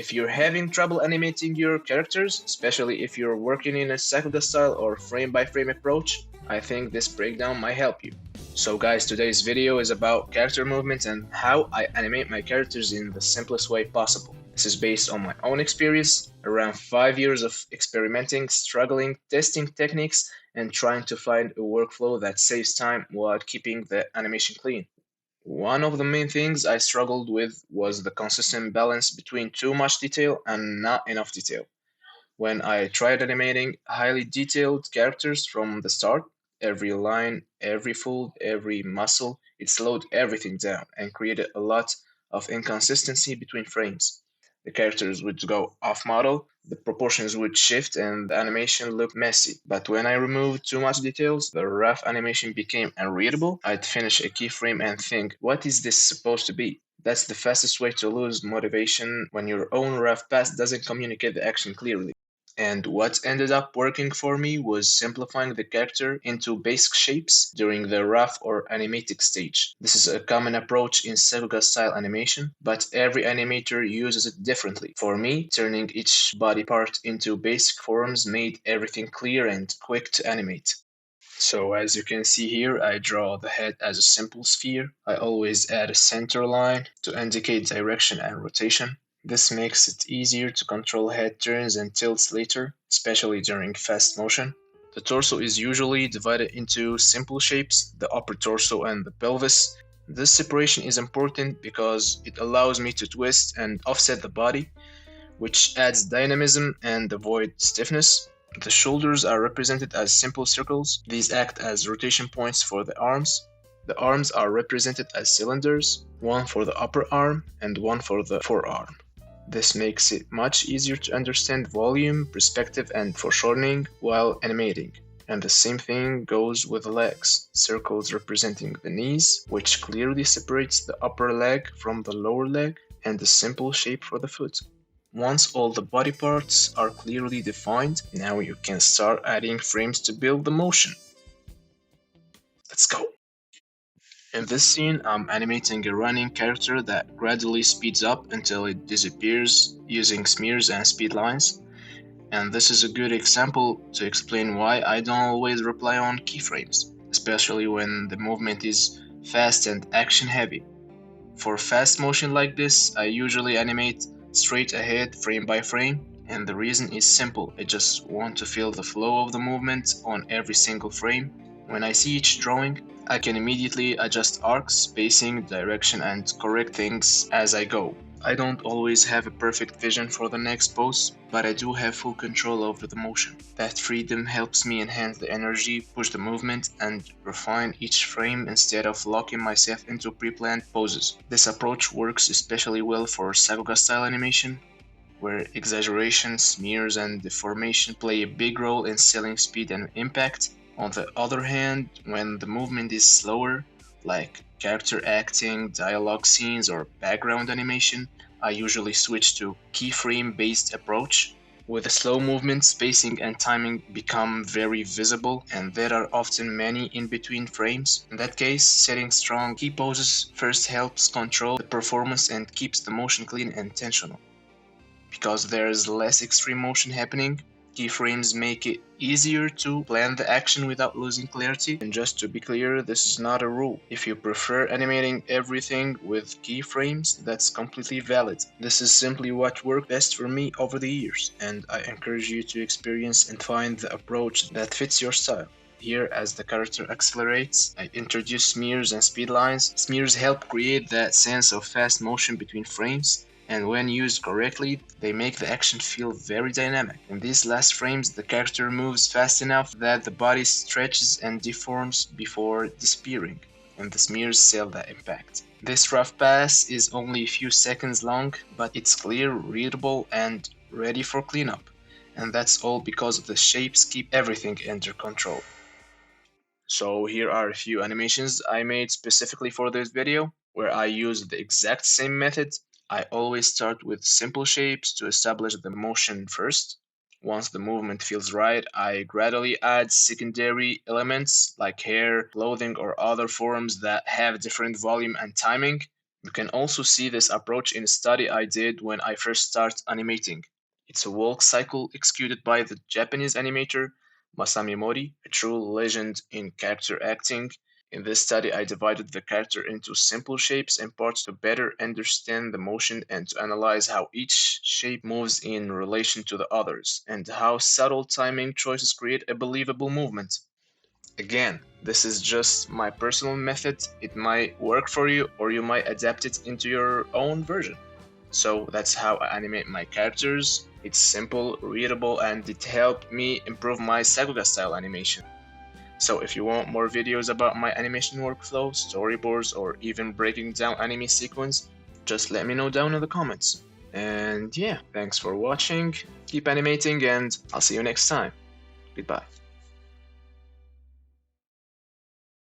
If you're having trouble animating your characters, especially if you're working in a sakuga style or frame by frame approach, I think this breakdown might help you. So guys, today's video is about character movement and how I animate my characters in the simplest way possible. This is based on my own experience, around 5 years of experimenting, struggling, testing techniques, and trying to find a workflow that saves time while keeping the animation clean. One of the main things I struggled with was the consistent balance between too much detail and not enough detail. When I tried animating highly detailed characters from the start, every line, every fold, every muscle, it slowed everything down and created a lot of inconsistency between frames. The characters would go off model, the proportions would shift, and the animation looked messy. But when I removed too much details, the rough animation became unreadable. I'd finish a keyframe and think, what is this supposed to be? That's the fastest way to lose motivation when your own rough path doesn't communicate the action clearly. And what ended up working for me was simplifying the character into basic shapes during the rough or animatic stage. This is a common approach in sakuga style animation, but every animator uses it differently. For me, turning each body part into basic forms made everything clear and quick to animate. So as you can see here, I draw the head as a simple sphere. I always add a center line to indicate direction and rotation. This makes it easier to control head turns and tilts later, especially during fast motion. The torso is usually divided into simple shapes, the upper torso and the pelvis. This separation is important because it allows me to twist and offset the body, which adds dynamism and avoid stiffness. The shoulders are represented as simple circles. These act as rotation points for the arms. The arms are represented as cylinders, one for the upper arm and one for the forearm. This makes it much easier to understand volume, perspective, and foreshortening while animating. And the same thing goes with the legs, circles representing the knees, which clearly separates the upper leg from the lower leg, and a simple shape for the foot. Once all the body parts are clearly defined, now you can start adding frames to build the motion. Let's go! In this scene, I'm animating a running character that gradually speeds up until it disappears using smears and speed lines. And this is a good example to explain why I don't always rely on keyframes, especially when the movement is fast and action heavy. For fast motion like this, I usually animate straight ahead frame by frame, and the reason is simple. I just want to feel the flow of the movement on every single frame. When I see each drawing, I can immediately adjust arcs, spacing, direction, and correct things as I go. I don't always have a perfect vision for the next pose, but I do have full control over the motion. That freedom helps me enhance the energy, push the movement, and refine each frame instead of locking myself into pre-planned poses. This approach works especially well for sakuga style animation, where exaggeration, smears, and deformation play a big role in selling speed and impact. On the other hand, when the movement is slower, like character acting, dialogue scenes, or background animation, I usually switch to keyframe based approach. With a slow movement, spacing and timing become very visible, and there are often many in between frames. In that case, setting strong key poses first helps control the performance and keeps the motion clean and intentional. Because there is less extreme motion happening, keyframes make it easier to plan the action without losing clarity. And just to be clear, this is not a rule. If you prefer animating everything with keyframes, that's completely valid. This is simply what worked best for me over the years, and I encourage you to experience and find the approach that fits your style. Here, as the character accelerates, I introduce smears and speed lines. Smears help create that sense of fast motion between frames, and when used correctly, they make the action feel very dynamic. In these last frames, the character moves fast enough that the body stretches and deforms before disappearing, and the smears sell that impact. This rough pass is only a few seconds long, but it's clear, readable, and ready for cleanup. And that's all because the shapes keep everything under control. So here are a few animations I made specifically for this video, where I use the exact same method. I always start with simple shapes to establish the motion first. Once the movement feels right, I gradually add secondary elements like hair, clothing, or other forms that have different volume and timing. You can also see this approach in a study I did when I first started animating. It's a walk cycle executed by the Japanese animator Masami Mori, a true legend in character acting. In this study, I divided the character into simple shapes and parts to better understand the motion and to analyze how each shape moves in relation to the others, and how subtle timing choices create a believable movement. Again, this is just my personal method. It might work for you, or you might adapt it into your own version. So that's how I animate my characters. It's simple, readable, and it helped me improve my sakuga style animation. So if you want more videos about my animation workflow, storyboards, or even breaking down anime sequence, just let me know down in the comments. And yeah, thanks for watching, keep animating, and I'll see you next time. Goodbye.